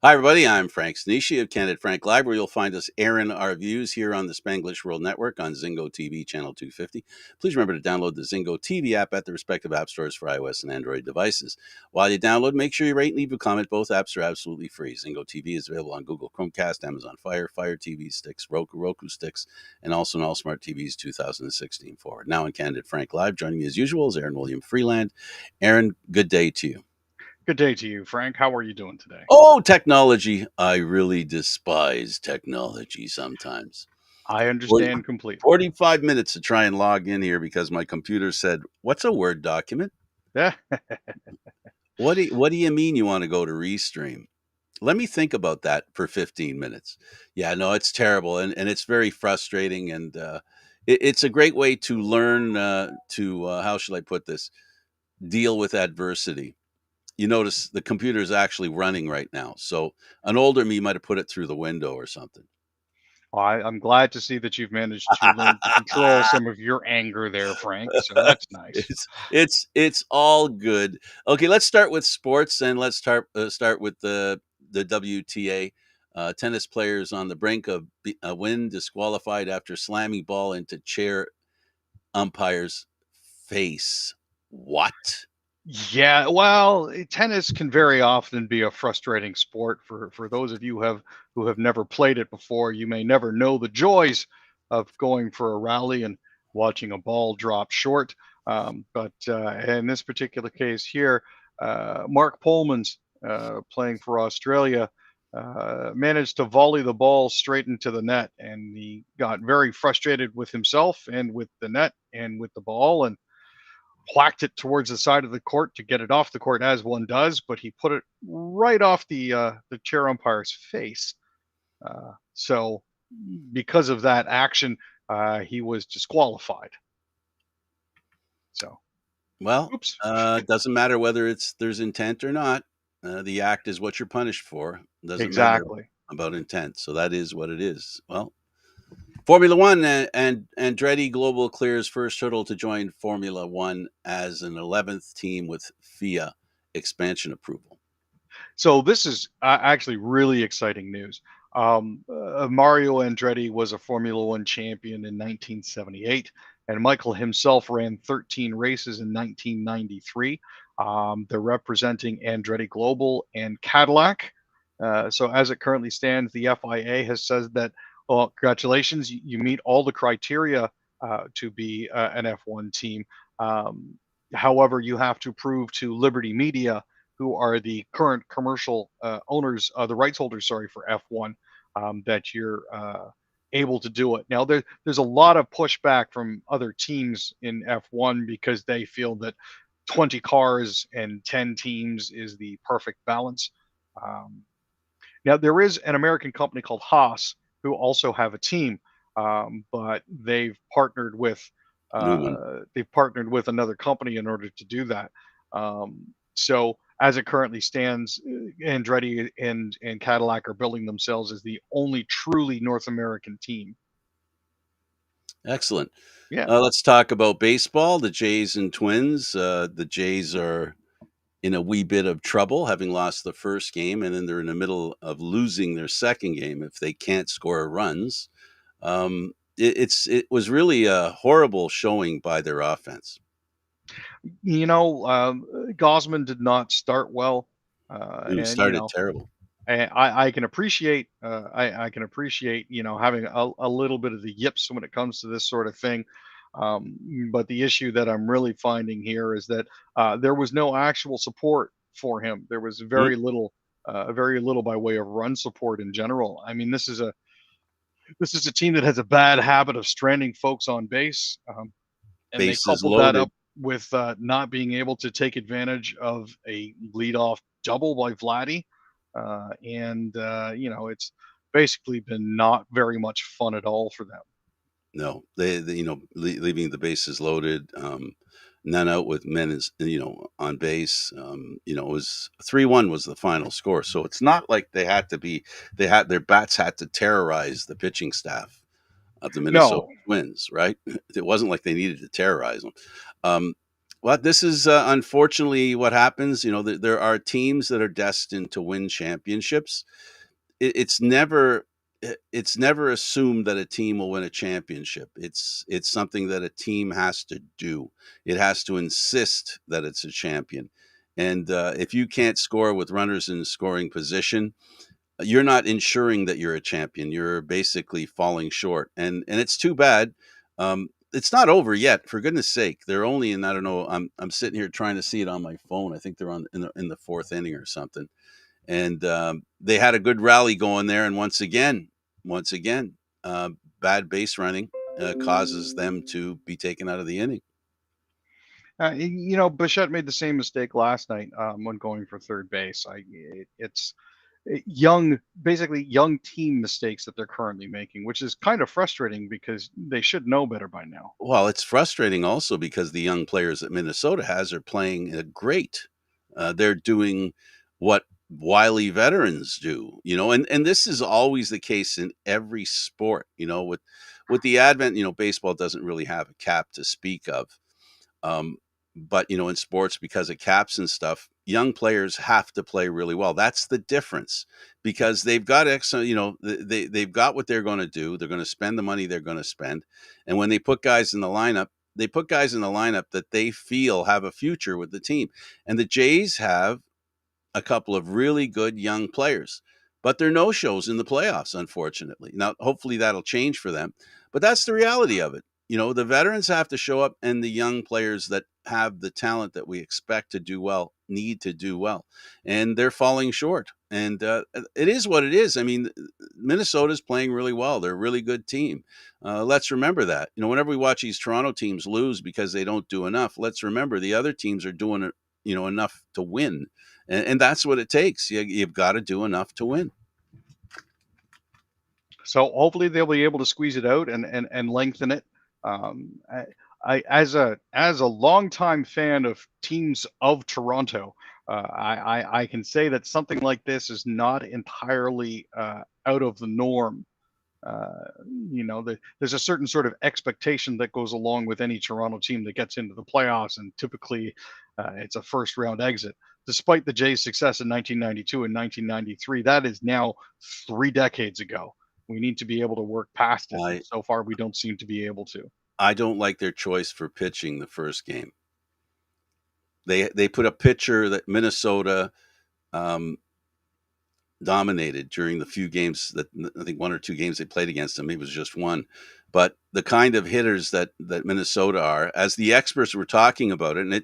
Hi, everybody. I'm Frank Stanisci of Candid Live, where you'll find us airing our views here on the Spanglish World Network on Zingo TV, channel 250. Please remember to download the Zingo TV app at the respective app stores for iOS and Android devices. While you download, make sure you rate and leave a comment. Both apps are absolutely free. Zingo TV is available on Google Chromecast, Amazon Fire TV sticks, Roku sticks, and also on all smart TVs 2016 forward. Now in Candid Live, joining me as usual is Aaron William Freeland. Aaron, good day to you. Good day to you, Frank. How are you doing today? Oh, technology. I really despise technology sometimes. I 40 understand completely. 45 minutes to try and log in here because my computer said, "What's a Word document? Yeah. What do you mean you want to go to Restream?" Let me think about that for 15 minutes. Yeah, no, it's terrible and it's very frustrating and it's a great way to learn to how should I put this? Deal with adversity. You notice the computer is actually running right now. So an older me might have put it through the window or something. I'm glad to see that you've managed to learn to control some of your anger there, Frank. So that's nice. it's all good. Okay, let's start with sports and let's start with the WTA. Tennis players on the brink of a win disqualified after slamming ball into chair umpire's face. What? Yeah, well, tennis can very often be a frustrating sport for those of you who have never played it before. You may never know the joys of going for a rally and watching a ball drop short. But in this particular case here, Mark Polman's playing for Australia managed to volley the ball straight into the net, and he got very frustrated with himself and with the net and with the ball, and whacked it towards the side of the court to get it off the court, as one does, but he put it right off the chair umpire's face. So because of that action, he was disqualified. So, Well, oops. it doesn't matter whether there's intent or not. The act is what you're punished for. It doesn't matter Exactly. about intent. So that is what it is. Well, Formula One and Andretti Global clears first hurdle to join Formula One as an 11th team with FIA expansion approval. So this is actually really exciting news. Mario Andretti was a Formula One champion in 1978, and Michael himself ran 13 races in 1993. They're representing Andretti Global and Cadillac. So as it currently stands, the FIA has said that, well, congratulations, you meet all the criteria to be an F1 team. Um, However, you have to prove to Liberty Media, who are the current commercial owners, the rights holders, sorry, for F1, that you're able to do it. Now, there's a lot of pushback from other teams in F1 because they feel that 20 cars and 10 teams is the perfect balance. Um, Now, there is an American company called Haas who also have a team, but Newman. they've partnered with another company in order to do that. So as it currently stands, Andretti and Cadillac are building themselves as the only truly North American team. Excellent. Yeah. Let's talk about baseball. The Jays and Twins. The Jays are in a wee bit of trouble, having lost the first game, and then they're in the middle of losing their second game if they can't score runs. It was really a horrible showing by their offense. You know, Gosman did not start well, It and started terrible. I can appreciate I can appreciate having a little bit of the yips when it comes to this sort of thing. But the issue that I'm really finding here is that there was no actual support for him. There was Mm, very little by way of run support in general. I mean, this is a team that has a bad habit of stranding folks on base, and they bases coupled that loaded. up with not being able to take advantage of a leadoff double by Vladdy, and it's basically been not very much fun at all for them. No, they leaving the bases loaded. None out with men is on base. It was 3-1 was the final score. So it's not like they had their bats had to terrorize the pitching staff of the Minnesota No, Twins, right? It wasn't like they needed to terrorize them. Um, Well, this is unfortunately what happens. You know, there are teams that are destined to win championships. It's never it's never assumed that a team will win a championship. It's something that a team has to do. It has to insist that it's a champion. And if you can't score with runners in scoring position, you're not ensuring that you're a champion. You're basically falling short, and it's too bad. It's not over yet, for goodness sake. They're only in, I don't know. I'm sitting here trying to see it on my phone. I think they're on in the fourth inning or something, and they had a good rally going there. And once again, uh, bad base running causes them to be taken out of the inning. Bichette made the same mistake last night when going for third base. It's basically young team mistakes that they're currently making, which is kind of frustrating because they should know better by now. Well, it's frustrating also because the young players that Minnesota has are playing great. They're doing what wily veterans do, and this is always the case in every sport. With the advent, baseball doesn't really have a cap to speak of. Um, but in sports, because of caps and stuff, young players have to play really well. That's the difference because they've got they've got what they're going to do. They're going to spend the money they're going to spend, and when they put guys in the lineup, they put guys in the lineup that they feel have a future with the team. And the Jays have a couple of really good young players, but they're no shows in the playoffs, unfortunately. Now, hopefully that'll change for them, but that's the reality of it. The veterans have to show up, and the young players that have the talent that we expect to do well need to do well, and they're falling short. And it is what it is. I mean, Minnesota's playing really well. They're a really good team. Let's remember that. Whenever we watch these Toronto teams lose because they don't do enough, let's remember the other teams are doing it, enough to win, and that's what it takes. You've got to do enough to win. So hopefully they'll be able to squeeze it out and lengthen it. As a longtime fan of teams of Toronto, I can say that something like this is not entirely out of the norm. There's a certain sort of expectation that goes along with any Toronto team that gets into the playoffs, and typically it's a first round exit. Despite the Jays' success in 1992 and 1993, that is now 3 decades ago. We need to be able to work past it. I So far, we don't seem to be able to. I don't like their choice for pitching the first game. They put a pitcher that Minnesota um, dominated during the few games that I think one or two games they played against them. It was just one, but the kind of hitters that Minnesota are, as the experts were talking about it, and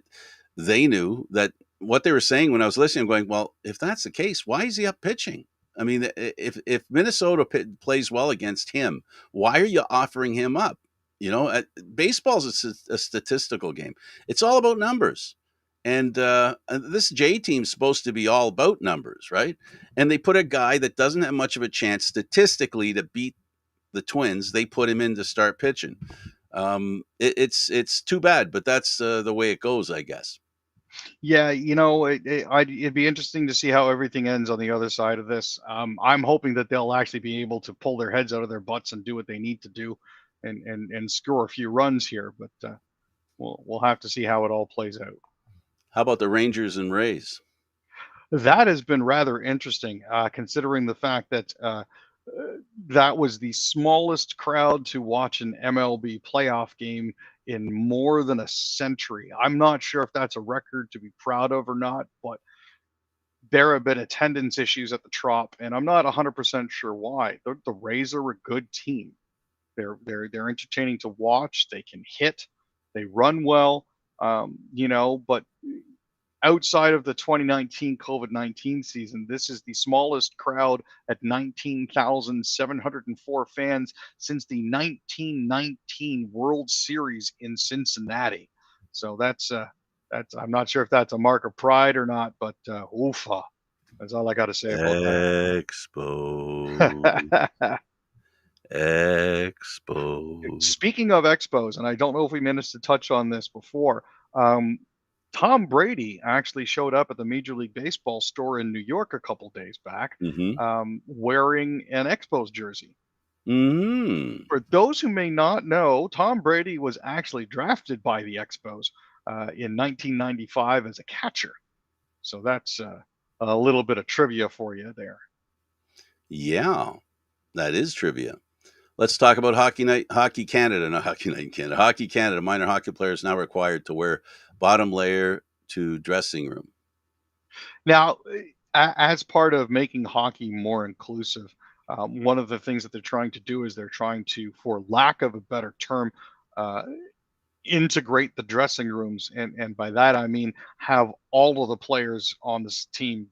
they knew that what they were saying when I was listening. I'm going, well, if that's the case, why is he up pitching? I mean, if Minnesota plays well against him, why are you offering him up? Baseball's a statistical game. It's all about numbers. And this J team's supposed to be all about numbers, right? And they put a guy that doesn't have much of a chance statistically to beat the Twins. They put him in to start pitching. It's too bad, but that's the way it goes, I guess. Yeah, it'd be interesting to see how everything ends on the other side of this. I'm hoping that they'll actually be able to pull their heads out of their butts and do what they need to do, and score a few runs here. But we'll have to see how it all plays out. How about the Rangers and Rays? That has been rather interesting, considering the fact that that was the smallest crowd to watch an MLB playoff game in more than a century. I'm not sure if that's a record to be proud of or not, but there have been attendance issues at the Trop, and I'm not 100% sure why. The Rays are a good team. They're entertaining to watch. They can hit. They run well. But outside of the 2019 COVID-19 season, this is the smallest crowd at 19,704 fans since the 1919 World Series in Cincinnati. So that's I'm not sure if that's a mark of pride or not, but oofa. That's all I got to say about Expo. that. Expo. Speaking of expos, and I don't know if we managed to touch on this before, Tom Brady actually showed up at the Major League Baseball store in New York a couple days back, Mm-hmm. wearing an Expos jersey. Mm-hmm. For those who may not know, Tom Brady was actually drafted by the Expos in 1995 as a catcher. So that's a little bit of trivia for you there. Yeah, that is trivia. Let's talk about Hockey Canada, not Hockey Night in Canada. Hockey Canada, minor hockey players now required to wear bottom layer to dressing room. Now, as part of making hockey more inclusive, one of the things that they're trying to do is they're trying to, for lack of a better term, uh, integrate the dressing rooms, and by that I mean have all of the players on this team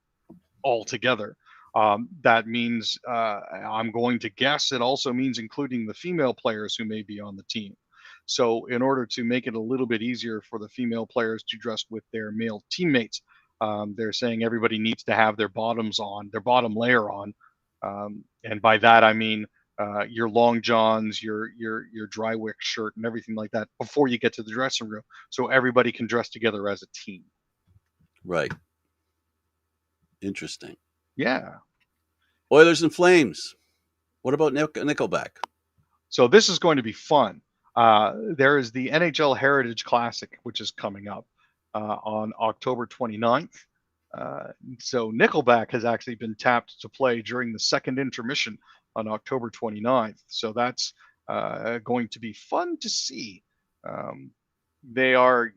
all together. That means I'm going to guess it also means including the female players who may be on the team. So, in order to make it a little bit easier for the female players to dress with their male teammates, they're saying everybody needs to have their bottoms on, their bottom layer on, and by that I mean your long johns, your dry wick shirt, and everything like that before you get to the dressing room, so everybody can dress together as a team. Right. Interesting. Yeah. Oilers and Flames. What about Nickelback? So this is going to be fun. There is the NHL Heritage Classic, which is coming up on October 29th. So Nickelback has actually been tapped to play during the second intermission on October 29th. So that's going to be fun to see. They are,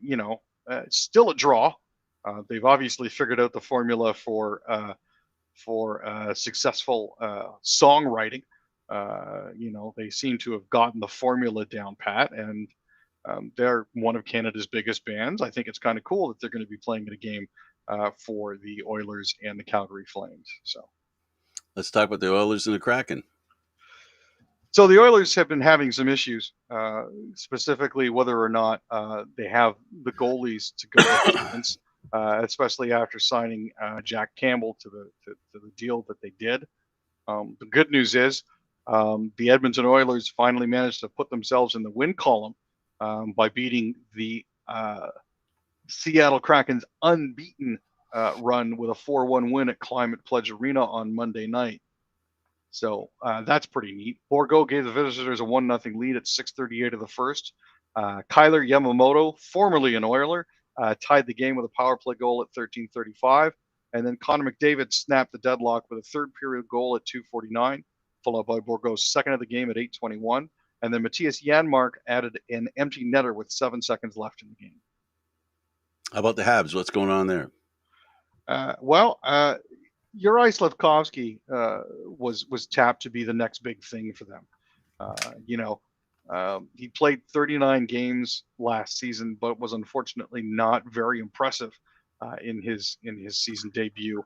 still a draw. They've obviously figured out the formula for successful songwriting. They seem to have gotten the formula down pat, and they're one of Canada's biggest bands. I think it's kind of cool that they're going to be playing in a game for the Oilers and the Calgary Flames. Let's talk about the Oilers and the Kraken. So the Oilers have been having some issues, specifically whether or not they have the goalies to go the distance, especially after signing Jack Campbell to the deal that they did. The good news is the Edmonton Oilers finally managed to put themselves in the win column by beating the Seattle Kraken's unbeaten run with a 4-1 win at Climate Pledge Arena on Monday night. So that's pretty neat. Borgo gave the visitors a 1-0 lead at 6:38 of the first. Kyler Yamamoto, formerly an Oiler, tied the game with a power play goal at 13:35. And then Connor McDavid snapped the deadlock with a third period goal at 2:49, followed by Borgo's second of the game at 8:21. And then Matthias Janmark added an empty netter with 7 seconds left in the game. How about the Habs? What's going on there? Juraj Slafkovsky was tapped to be the next big thing for them. He played 39 games last season, but was unfortunately not very impressive in his season debut.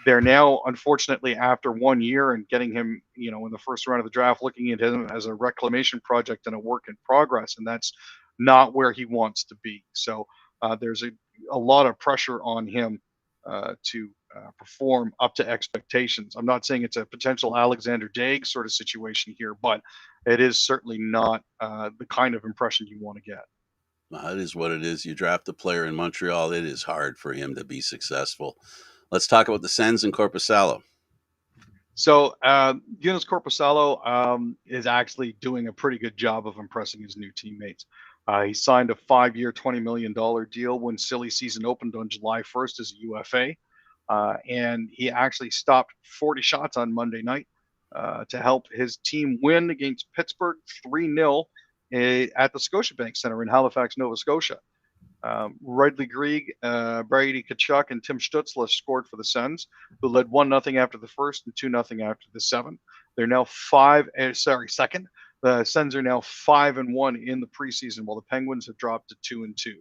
They're now, unfortunately, after 1 year and getting him, in the first round of the draft, looking at him as a reclamation project and a work in progress, and that's not where he wants to be. So there's a lot of pressure on him to perform up to expectations. I'm not saying it's a potential Alexander Daig sort of situation here, but it is certainly not the kind of impression you want to get. It is what it is. You draft a player in Montreal, it is hard for him to be successful. Let's talk about the Sens and Korpisalo. So Jonas Korpisalo is actually doing a pretty good job of impressing his new teammates. He signed a 5-year, $20 million deal when silly season opened on July 1st as a UFA. And he actually stopped 40 shots on Monday night to help his team win against Pittsburgh 3-0 at the Scotiabank Center in Halifax, Nova Scotia. Ridley Grieg, Brady Tkachuk, and Tim Stützle scored for the Sens, who led 1-0 after the first and 2-0 after the seventh. They're now second. The Sens are now 5-1 in the preseason, while the Penguins have dropped to 2-2.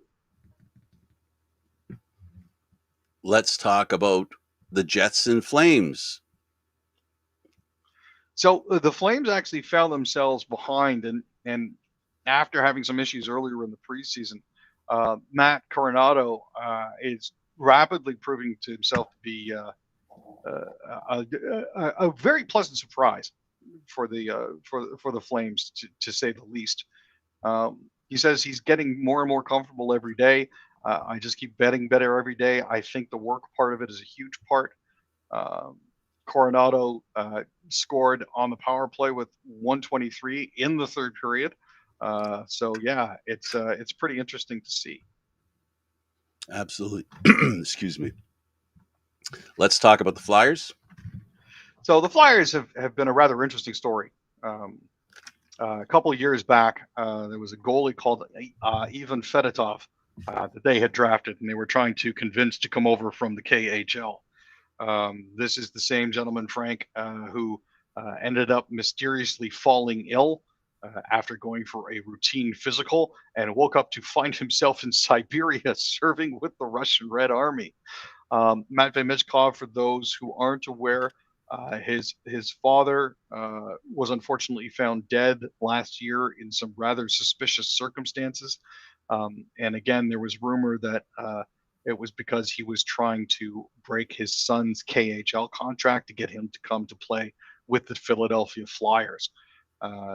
Let's talk about the Jets and Flames. So the Flames actually found themselves behind, and after having some issues earlier in the preseason, Matt Coronado is rapidly proving to himself to be a very pleasant surprise for the Flames, to say the least. He says he's getting more and more comfortable every day. I just keep betting better every day. I think the work part of it is a huge part. Coronado scored on the power play with 1:23 in the third period. So yeah, it's pretty interesting to see. Absolutely. Excuse me. Let's talk about the Flyers. So the Flyers have been a rather interesting story. Um, a couple of years back, there was a goalie called Ivan Fedotov that they had drafted, and they were trying to convince to come over from the KHL. This is the same gentleman, Frank, who ended up mysteriously falling ill after going for a routine physical and woke up to find himself in Siberia serving with the Russian Red Army. Matvey Michkov, for those who aren't aware, his father was unfortunately found dead last year in some rather suspicious circumstances. And again, there was rumor that it was because he was trying to break his son's KHL contract to get him to come to play with the Philadelphia Flyers.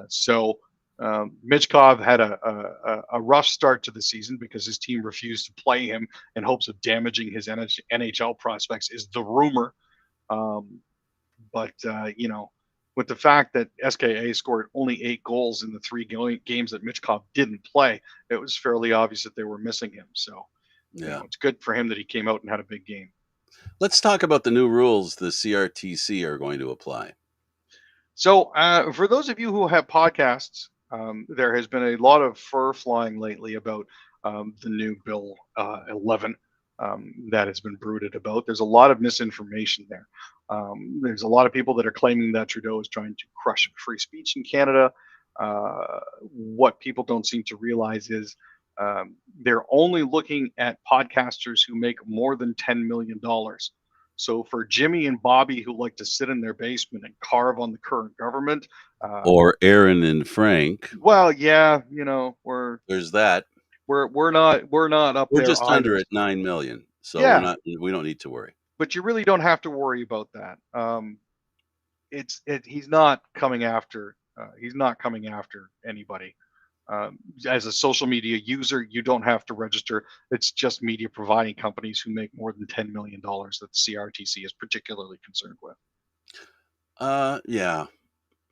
So Michkov had a rough start to the season because his team refused to play him in hopes of damaging his NHL prospects, is the rumor. Um, but with the fact that SKA scored only 8 goals in the 3 games that Michkov didn't play, it was fairly obvious that they were missing him. So, Yeah. it's good for him that he came out and had a big game. Let's talk about the new rules the CRTC are going to apply. So, for those of you who have podcasts, there has been a lot of fur flying lately about the new Bill 11 that has been brooded about. There's a lot of misinformation there. There's a lot of people that are claiming that Trudeau is trying to crush free speech in Canada. What people don't seem to realize is they're only looking at podcasters who make more than $10 million. So for Jimmy and Bobby who like to sit in their basement and carve on the current government, Or Aaron and Frank. well, yeah, There's that. we're not up We're there just under either. at 9 million, so Yeah, we don't need to worry. but you really don't have to worry about that. He's not coming after anybody. As a social media user, you don't have to register. It's just media providing companies who make more than $10 million that the CRTC is particularly concerned with. Yeah.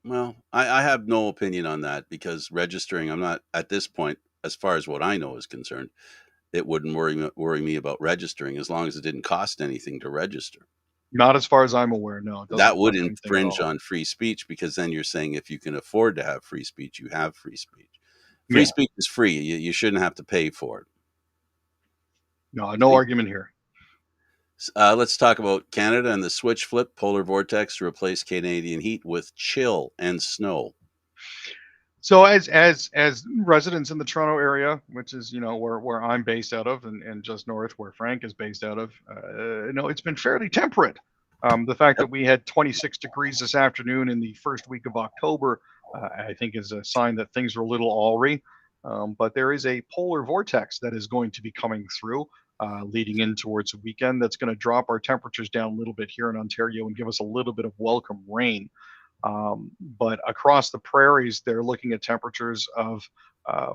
Well, I have no opinion on that because registering, I'm not at this point, as far as what I know is concerned, it wouldn't worry me about registering as long as it didn't cost anything to register. Not as far as I'm aware. No, it doesn't That would cost anything at infringe all. on free speech because then you're saying if you can afford to have free speech, you have free speech. Free Yeah, speech is free. You shouldn't have to pay for it. no See? argument here. Let's talk about Canada and the switch flip polar vortex to replace Canadian heat with chill and snow. So as residents in the Toronto area, which is where I'm based out of, and just north where Frank is based out of, it's been fairly temperate. The fact Yep. that we had 26 degrees this afternoon in the first week of October, I think is a sign that things are a little awry. But there is a polar vortex that is going to be coming through, leading in towards the weekend. That's going to drop our temperatures down a little bit here in Ontario and give us a little bit of welcome rain. But across the prairies, they're looking at temperatures of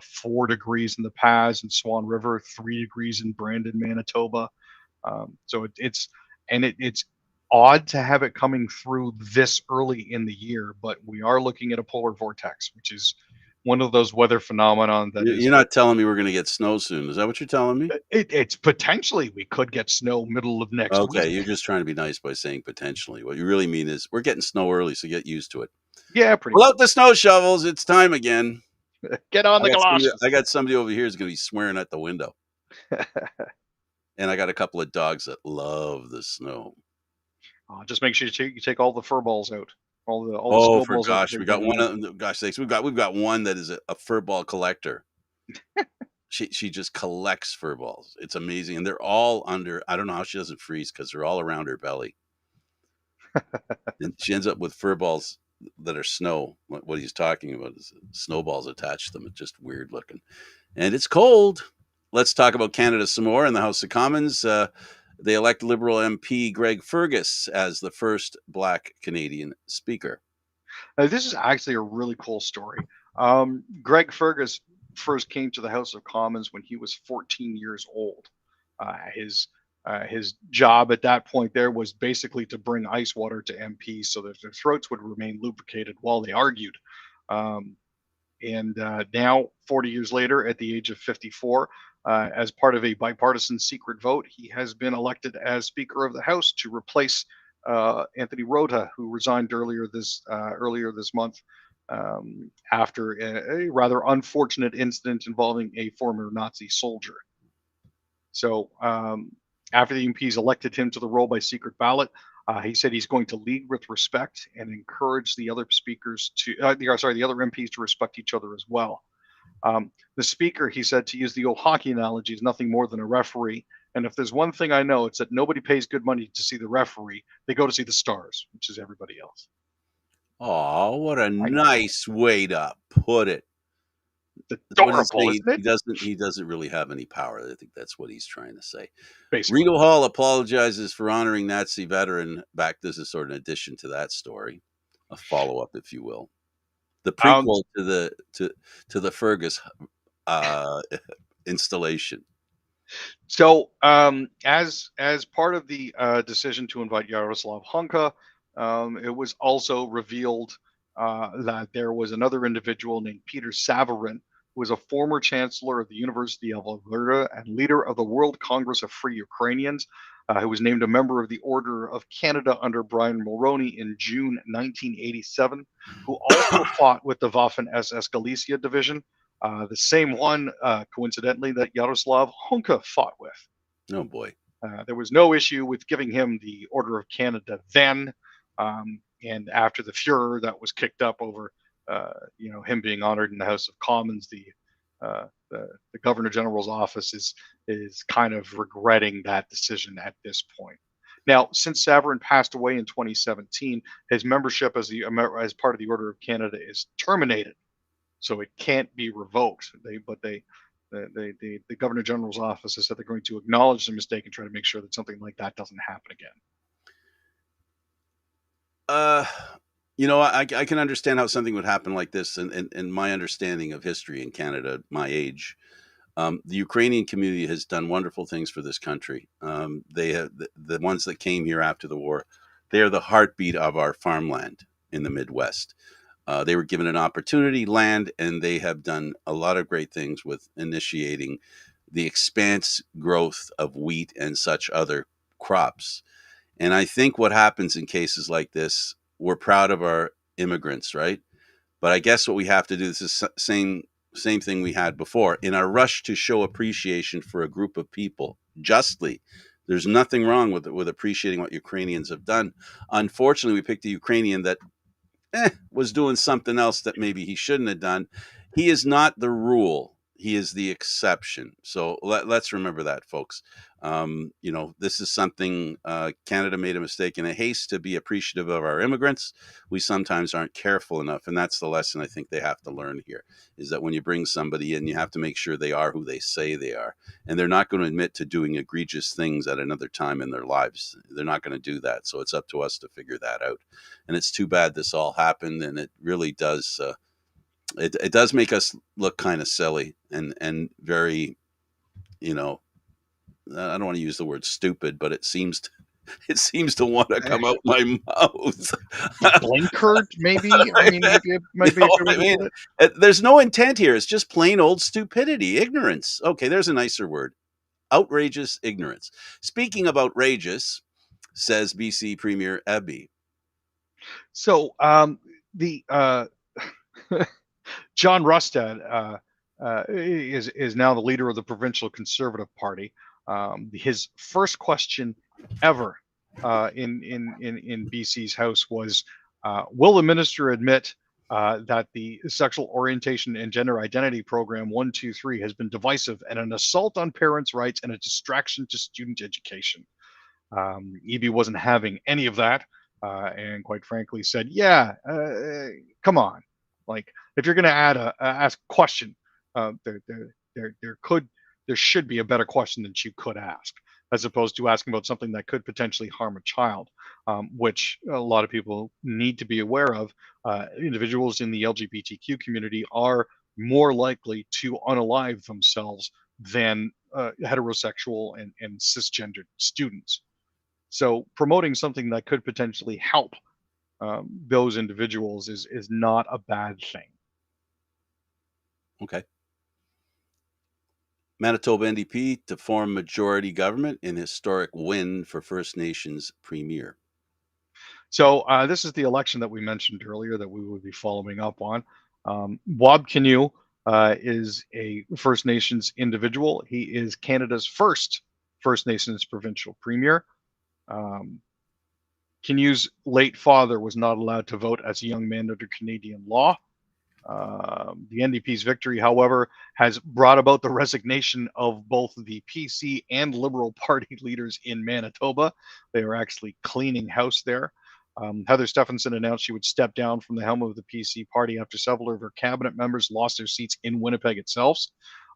4 degrees in the Pas and Swan River, 3 degrees in Brandon, Manitoba. So it's odd to have it coming through this early in the year, but we are looking at a polar vortex, which is one of those weather phenomenon that is. You're not telling me we're going to get snow soon. Is that what you're telling me? It's potentially we could get snow middle of next Okay, week. you're just trying to be nice by saying potentially. What you really mean is we're getting snow early, so get used to it. Yeah, pretty Pull much. out the snow shovels. It's time again. Get on the I galoshes. got somebody over here who's going to be swearing at the window, and I got a couple of dogs that love the snow. Just make sure you take all the fur balls out, all the Oh, snow for balls out that gosh, they're we got giving one. you. Gosh sakes, we've got one that is a fur ball collector. She just collects fur balls. It's amazing, and they're all under. I don't know how she doesn't freeze because they're all around her belly, and she ends up with fur balls that are snow. What he's talking about is snowballs attached to them. It's just weird looking, and it's cold. Let's talk about Canada some more in the House of Commons. They elect Liberal MP Greg Fergus as the first Black Canadian Speaker. This is actually a really cool story. Greg Fergus first came to the House of Commons when he was 14 years old. His job at that point there was basically to bring ice water to MPs so that their throats would remain lubricated while they argued. Um, And now, 40 years later, at the age of 54, as part of a bipartisan secret vote, he has been elected as Speaker of the House to replace Anthony Rota, who resigned earlier this month after a rather unfortunate incident involving a former Nazi soldier. So after the MPs elected him to the role by secret ballot, he said he's going to lead with respect and encourage the other the other MPs to respect each other as well. The speaker, he said, to use the old hockey analogy, is nothing more than a referee. And if there's one thing I know, it's that nobody pays good money to see the referee. They go to see the stars, which is everybody else. Oh, what a I, nice way to put it. it's What does adorable, he say? isn't it? He doesn't really have any power. I think that's what he's trying to say. Basically. Rito Hall apologizes for honoring Nazi veteran. Back, this is sort of an addition to that story, a follow up, if you will, the Um, prequel to the Fergus uh, installation. So, as part of the decision to invite Yaroslav Hunka, it was also revealed that there was another individual named Peter Savarin, who was a former chancellor of the University of Alberta and leader of the World Congress of Free Ukrainians, who was named a member of the Order of Canada under Brian Mulroney in June 1987, who also fought with the Waffen SS Galicia Division, the same one, coincidentally, that Yaroslav Hunka fought with. Oh boy. There was no issue with giving him the Order of Canada then, and after the furor that was kicked up over, him being honored in the House of Commons, the Governor General's office is kind of regretting that decision at this point. Now, since Savarin passed away in 2017, his membership as part of the Order of Canada is terminated, so it can't be revoked. The Governor General's office has said they're going to acknowledge the mistake and try to make sure that something like that doesn't happen again. Uh, I can understand how something would happen like this, and my understanding of history in Canada, my age. The Ukrainian community has done wonderful things for this country. They have the ones that came here after the war. They are the heartbeat of our farmland in the Midwest. They were given an opportunity, land, and they have done a lot of great things with initiating the expanse growth of wheat and such other crops. And I think what happens in cases like this, we're proud of our immigrants, right? But I guess what we have to do is the same thing we had before. In our rush to show appreciation for a group of people justly, there's nothing wrong with appreciating what Ukrainians have done. Unfortunately, we picked a Ukrainian that was doing something else that maybe he shouldn't have done. He is not the rule. He is the exception. So let's remember that, folks. This is something Canada made a mistake in a haste to be appreciative of our immigrants. We sometimes aren't careful enough. And that's the lesson I think they have to learn here is that when you bring somebody in, you have to make sure they are who they say they are. And they're not going to admit to doing egregious things at another time in their lives. They're not going to do that. So it's up to us to figure that out. And it's too bad this all happened. And it really does. It does make us look kind of silly and very, I don't want to use the word stupid, but it seems to want to come out my mouth. Blinkered, maybe. I mean, maybe it might be a good way I to mean, put it. there's no intent here. It's just plain old stupidity, ignorance. Okay, there's a nicer word. Outrageous ignorance. Speaking of outrageous, says BC Premier Eby. So, the John Rustad is now the leader of the provincial Conservative Party. His first question ever in BC's House was, "Will the minister admit that the sexual orientation and gender identity program 123 has been divisive and an assault on parents' rights and a distraction to student education?" Eby wasn't having any of that, and quite frankly said, "Yeah, come on, like if you're going to ask a question, there should be a better question that you could ask, as opposed to asking about something that could potentially harm a child, which a lot of people need to be aware of. Individuals in the LGBTQ community are more likely to unalive themselves than heterosexual and cisgendered students. So promoting something that could potentially help those individuals is not a bad thing. Okay. Manitoba NDP to form majority government in historic win for First Nations premier. So this is the election that we mentioned earlier that we would be following up on. Bob Canoe is a First Nations individual. He is Canada's first First Nations provincial premier. Um, Canoe's late father was not allowed to vote as a young man under Canadian law. The NDP's victory, however, has brought about the resignation of both the PC and Liberal Party leaders in Manitoba. They are actually cleaning house there. Heather Stephenson announced she would step down from the helm of the PC party after several of her cabinet members lost their seats in Winnipeg itself.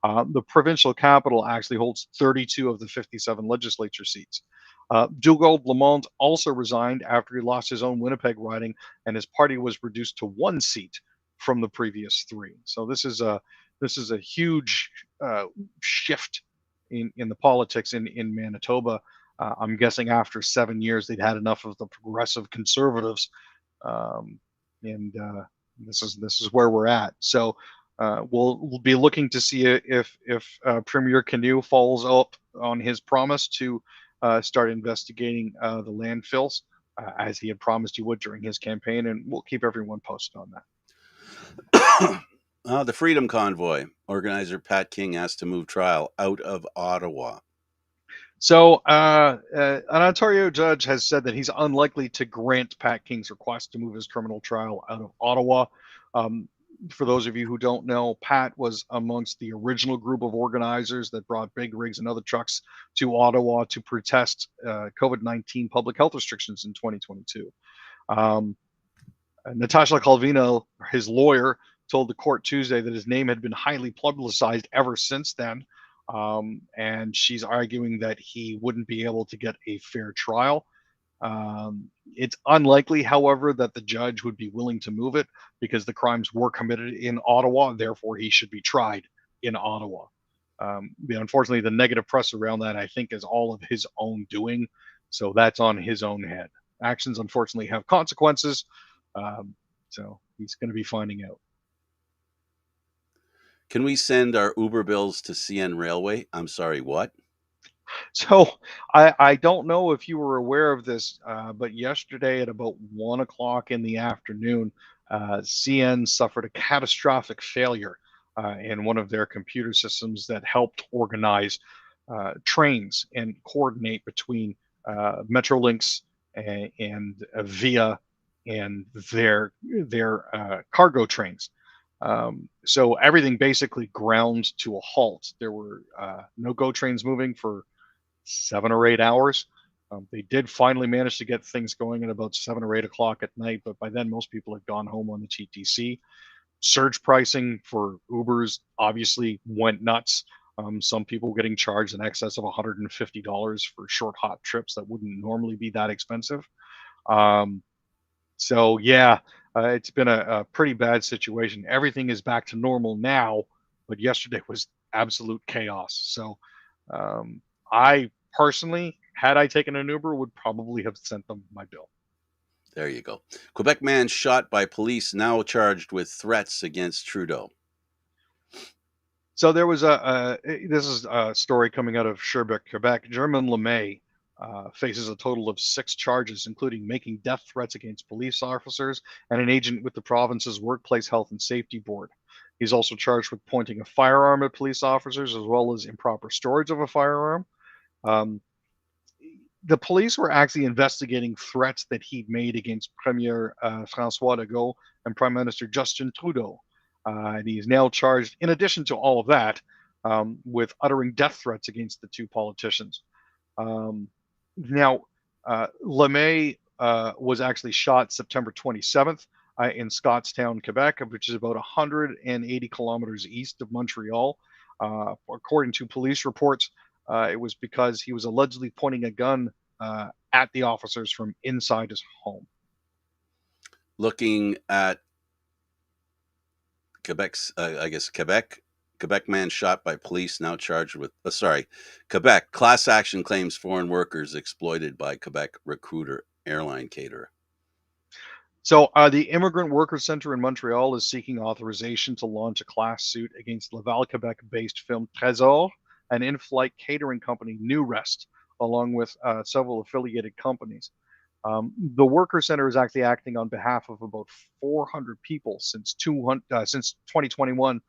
The provincial capital actually holds 32 of the 57 legislature seats. Dugald Lamont also resigned after he lost his own Winnipeg riding, and his party was reduced to one seat from the previous three. So this is a huge shift in the politics in Manitoba. I'm guessing after 7 years they'd had enough of the progressive conservatives, um, and this is where we're at. So we'll be looking to see if Premier Canoe follows up on his promise to start investigating the landfills as he had promised he would during his campaign, and we'll keep everyone posted on that. The Freedom Convoy. Organizer Pat King asked to move trial out of Ottawa. So, an Ontario judge has said that he's unlikely to grant Pat King's request to move his criminal trial out of Ottawa. Um, for those of you who don't know, Pat was amongst the original group of organizers that brought big rigs and other trucks to Ottawa to protest COVID-19 public health restrictions in 2022. Um, Natasha Calvino, his lawyer, told the court Tuesday that his name had been highly publicized ever since then. And she's arguing that he wouldn't be able to get a fair trial. It's unlikely, however, that the judge would be willing to move it because the crimes were committed in Ottawa, therefore he should be tried in Ottawa. Unfortunately, the negative press around that, I think, is all of his own doing. So that's on his own head. Actions, unfortunately, have consequences. Um, so he's going to be finding out. Can we send our Uber bills to CN Railway? I'm sorry, what? So I don't know if you were aware of this, but yesterday at about 1 o'clock in the afternoon, CN suffered a catastrophic failure in one of their computer systems that helped organize trains and coordinate between Metrolinx and Via and their cargo trains. So everything basically ground to a halt. There were no GO trains moving for 7 or 8 hours. They did finally manage to get things going at about 7 or 8 o'clock at night, but by then most people had gone home on the TTC. Surge pricing for Ubers obviously went nuts. Some people getting charged in excess of $150 for short, hot trips that wouldn't normally be that expensive. Um, so yeah, it's been a pretty bad situation. Everything is back to normal now, but yesterday was absolute chaos. So um, I personally, had I taken an Uber, would probably have sent them my bill. There you go. Quebec man shot by police now charged with threats against Trudeau. So there was this is a story coming out of Sherbrooke, Quebec. German LeMay faces a total of 6 charges, including making death threats against police officers and an agent with the province's Workplace Health and Safety Board. He's also charged with pointing a firearm at police officers as well as improper storage of a firearm. Um, the police were actually investigating threats that he'd made against Premier Francois Legault and Prime Minister Justin Trudeau. And he is now charged, in addition to all of that, with uttering death threats against the two politicians. Now, LeMay was actually shot September 27th in Scottstown, Quebec, which is about 180 kilometers east of Montreal. According to police reports, it was because he was allegedly pointing a gun at the officers from inside his home. Looking at Quebec's, Quebec man shot by police now charged with, Quebec class action claims foreign workers exploited by Quebec recruiter airline caterer. So the Immigrant Workers Center in Montreal is seeking authorization to launch a class suit against Laval, Quebec-based film Trésor and in-flight catering company New Rest, along with several affiliated companies. The Worker Center is actually acting on behalf of about 400 people since 2021,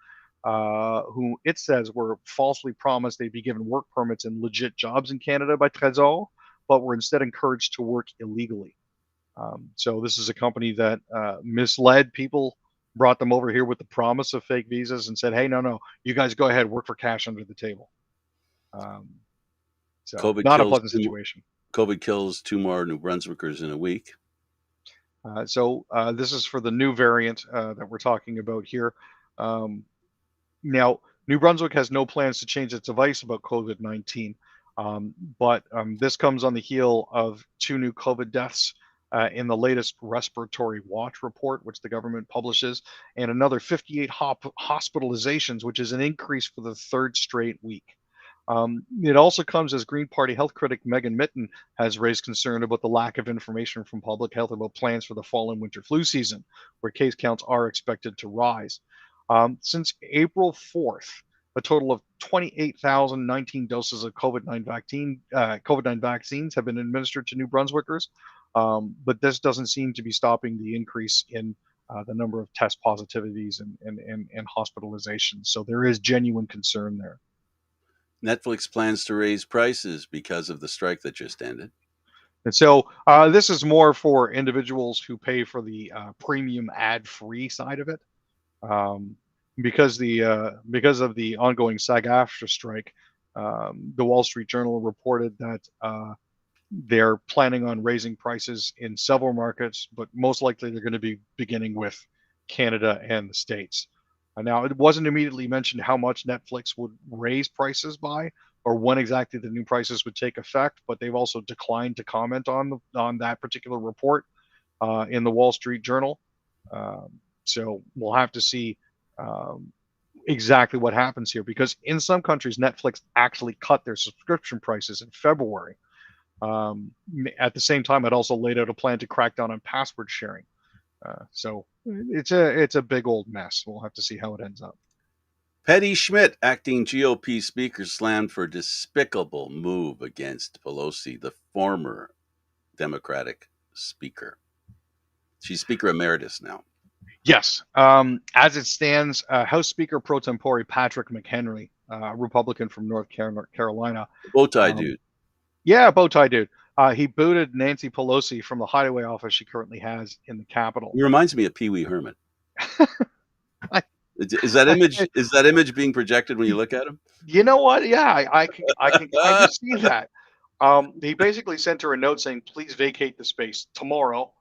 who it says were falsely promised they'd be given work permits and legit jobs in Canada by Trésor, but were instead encouraged to work illegally. So this is a company that misled people, brought them over here with the promise of fake visas, and said, "Hey, no, you guys go ahead, work for cash under the table." Um, so COVID not a kills pleasant two, situation. COVID kills 2 more New Brunswickers in a week. So this is for the new variant that we're talking about here. Um, Now, New Brunswick has no plans to change its advice about COVID-19, but this comes on the heel of 2 new COVID deaths in the latest respiratory watch report, which the government publishes, and another 58 hospitalizations, which is an increase for the third straight week. It also comes as Green Party health critic Megan Mitten has raised concern about the lack of information from public health about plans for the fall and winter flu season, where case counts are expected to rise. Since April 4th, a total of 28,019 doses of COVID-9 vaccines have been administered to New Brunswickers, but this doesn't seem to be stopping the increase in the number of test positivities and hospitalizations. So there is genuine concern there. Netflix plans to raise prices because of the strike that just ended. And so this is more for individuals who pay for the premium ad-free side of it. Um, because of the ongoing SAG-AFTRA strike, the Wall Street Journal reported that they're planning on raising prices in several markets, but most likely they're going to be beginning with Canada and the States. Now, it wasn't immediately mentioned how much Netflix would raise prices by or when exactly the new prices would take effect, but they've also declined to comment on that particular report in the Wall Street Journal. So we'll have to see um, exactly what happens here, because in some countries, Netflix actually cut their subscription prices in February. At the same time, it also laid out a plan to crack down on password sharing. So it's a big old mess. We'll have to see how it ends up. Patty Schmidt, acting GOP speaker, slammed for despicable move against Pelosi, the former Democratic speaker. She's Speaker Emeritus now. Yes. As it stands, House Speaker pro tempore Patrick McHenry, Republican from North Carolina. Bow tie dude. Yeah, bow tie dude. He booted Nancy Pelosi from the hideaway office she currently has in the Capitol. He reminds me of Pee Wee Herman. I, Is that image being projected when you look at him? You know what? Yeah, I can kind of see that. He basically sent her a note saying, "Please vacate the space tomorrow,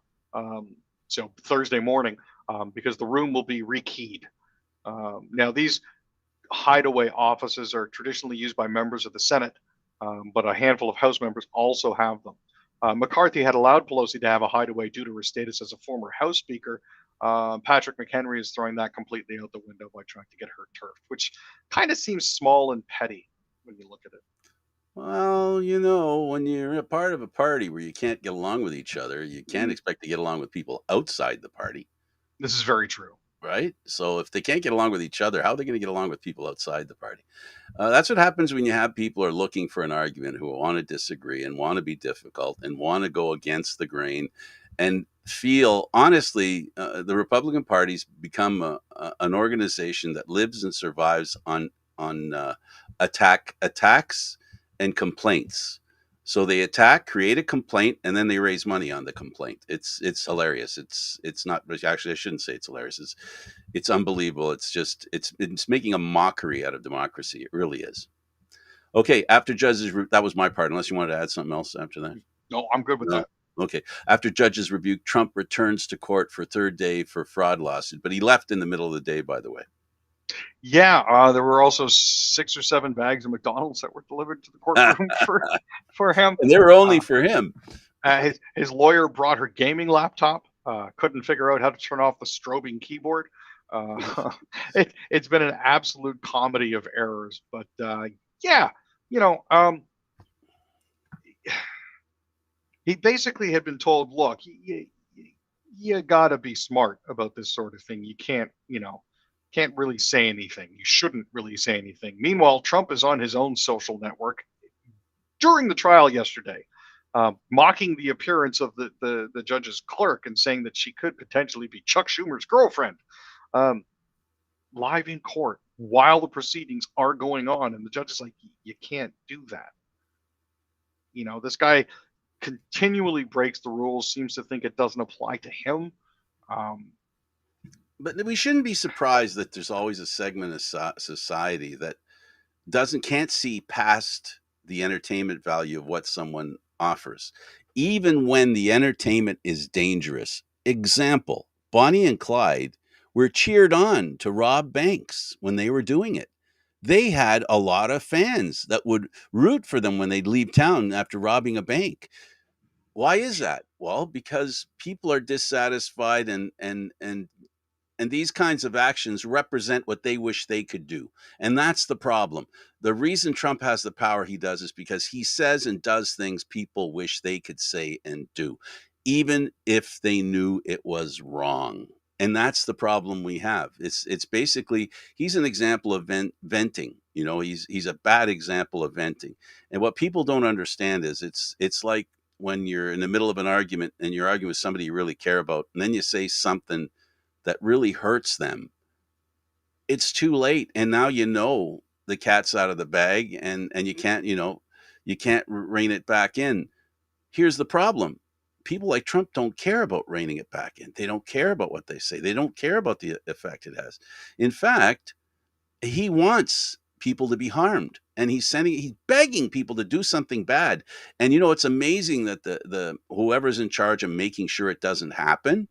so Thursday morning, because the room will be rekeyed." Now, these hideaway offices are traditionally used by members of the Senate, but a handful of House members also have them. McCarthy had allowed Pelosi to have a hideaway due to her status as a former House Speaker. Patrick McHenry is throwing that completely out the window by trying to get her turfed, which kind of seems small and petty when you look at it. Well, when you're a part of a party where you can't get along with each other, you can't expect to get along with people outside the party, This is very true. right? So if they can't get along with each other, how are they going to get along with people outside the party? That's what happens when you have people who are looking for an argument, who want to disagree and want to be difficult and want to go against the grain and feel, honestly, the Republican Party's become an organization that lives and survives on attacks and complaints. So they attack, create a complaint, and then they raise money on the complaint. It's hilarious. It's not actually, I shouldn't say it's hilarious. It's unbelievable. It's making a mockery out of democracy. It really is. Okay, after judges, that was my part. Unless you wanted to add something else after that. No, I'm good with No. that. Okay. After judges rebuke, Trump returns to court for third day for fraud lawsuit, but he left in the middle of the day, by the way. Yeah, there were also 6 or 7 bags of McDonald's that were delivered to the courtroom for him. And they were only Uh, for him. his lawyer brought her gaming laptop. Couldn't figure out how to turn off the strobing keyboard. It's been an absolute comedy of errors. But yeah, you know, he basically had been told, look, you got to be smart about this sort of thing. You can't, can't really say anything. You shouldn't really say anything. Meanwhile, Trump is on his own social network during the trial yesterday, mocking the appearance of the judge's clerk and saying that she could potentially be Chuck Schumer's girlfriend, um, live in court while the proceedings are going on. And the judge is like, you can't do that. This guy continually breaks the rules, seems to think it doesn't apply to him. Um, But we shouldn't be surprised that there's always a segment of society that can't see past the entertainment value of what someone offers, even when the entertainment is dangerous. Example: Bonnie and Clyde were cheered on to rob banks when they were doing it. They had a lot of fans that would root for them when they'd leave town after robbing a bank. Why is that? Well, because people are dissatisfied, and these kinds of actions represent what they wish they could do. And that's the problem. The reason Trump has the power he does is because he says and does things people wish they could say and do, even if they knew it was wrong. And that's the problem we have. It's basically he's an example of venting. He's a bad example of venting. And what people don't understand is it's like when you're in the middle of an argument and you're arguing with somebody you really care about, and then you say something that really hurts them. It's too late, and now the cat's out of the bag, and you can't rein it back in. Here's the problem: people like Trump don't care about reining it back in. They don't care about what they say. They don't care about the effect it has. In fact, he wants people to be harmed, and he's begging people to do something bad. And it's amazing that the whoever's in charge of making sure it doesn't happen,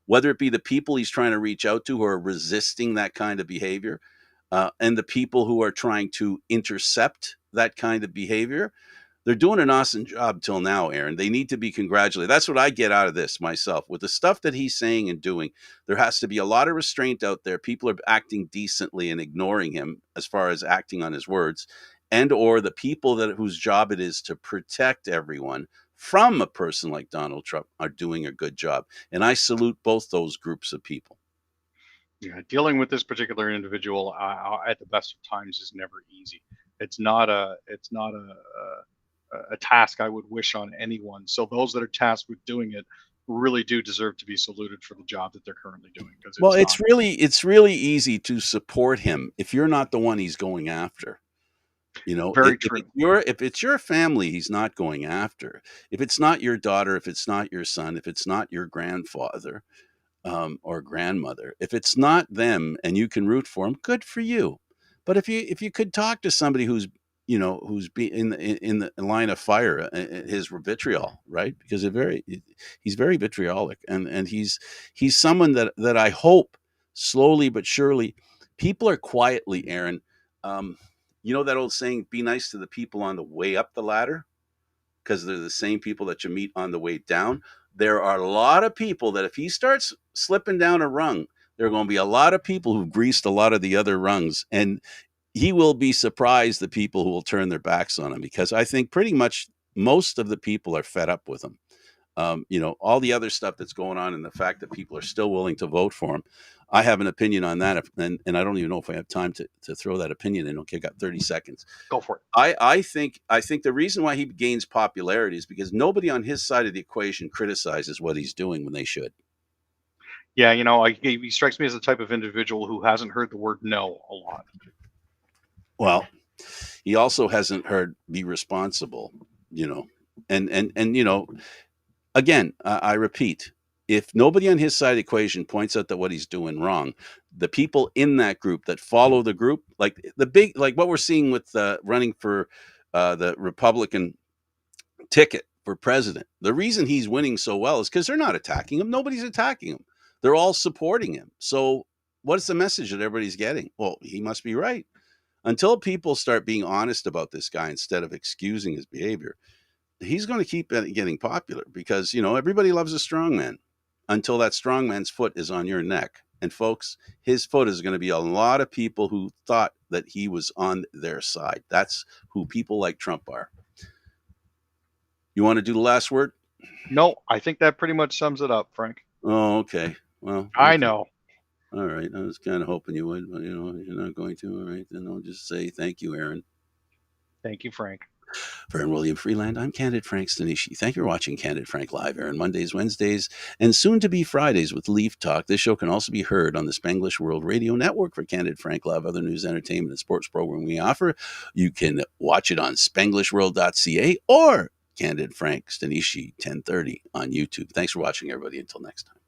whether it be the people he's trying to reach out to who are resisting that kind of behavior, and the people who are trying to intercept that kind of behavior. They're doing an awesome job till now, Aaron. They need to be congratulated. That's what I get out of this myself. With the stuff that he's saying and doing, there has to be a lot of restraint out there. People are acting decently and ignoring him as far as acting on his words, and or the people whose job it is to protect everyone from a person like Donald Trump are doing a good job. And I salute both those groups of people. yeah, dealing with this particular individual at the best of times is never easy. It's not a task I would wish on anyone. So those that are tasked with doing it really do deserve to be saluted for the job that they're currently doing, because Well, it's not it's really easy to support him if you're not the one he's going after. very If it's true. your family, he's not going after. If it's not your daughter, if it's not your son, if it's not your grandfather, or grandmother, if it's not them and you can root for them, good for you. But if you could talk to somebody who's be in the line of fire, his vitriol, right? Because he's very vitriolic, and he's someone that I hope slowly but surely people are quietly, Aaron. Um, you know that old saying, "Be nice to the people on the way up the ladder," because they're the same people that you meet on the way down. There are a lot of people that if he starts slipping down a rung, there are going to be a lot of people who've greased a lot of the other rungs. And he will be surprised the people who will turn their backs on him, because I think pretty much most of the people are fed up with him. All the other stuff that's going on and the fact that people are still willing to vote for him. I have an opinion on that, and I don't even know if I have time to throw that opinion in. Okay, I got 30 seconds. Go for it. I think the reason why he gains popularity is because nobody on his side of the equation criticizes what he's doing when they should. Yeah, he strikes me as the type of individual who hasn't heard the word no a lot. Well, he also hasn't heard be responsible, and again, I repeat, if nobody on his side of the equation points out that what he's doing wrong, the people in that group that follow the group, like what we're seeing with running for the Republican ticket for president. The reason he's winning so well is because they're not attacking him. Nobody's attacking him. They're all supporting him. So what's the message that everybody's getting? Well, he must be right. Until people start being honest about this guy instead of excusing his behavior, he's going to keep getting popular, because everybody loves a strong man until that strong man's foot is on your neck. And folks, his foot is going to be a lot of people who thought that he was on their side. That's who people like Trump are. You want to do the last word? No, I think that pretty much sums it up, Frank. Oh, okay. Well, I okay. know. All right. I was kind of hoping you would, but you're not going to. All right. Then I'll just say thank you, Aaron. Thank you, Frank. For Aaron William Freeland, I'm Candid Frank Stanisci. Thank you for watching Candid Frank Live, Aaron Mondays, Wednesdays, and soon to be Fridays with Leaf Talk. This show can also be heard on the Spanglish World Radio Network for Candid Frank Live, other news, entertainment, and sports program we offer. You can watch it on SpanglishWorld.ca or Candid Frank Stanisci 1030 on YouTube. Thanks for watching, everybody. Until next time.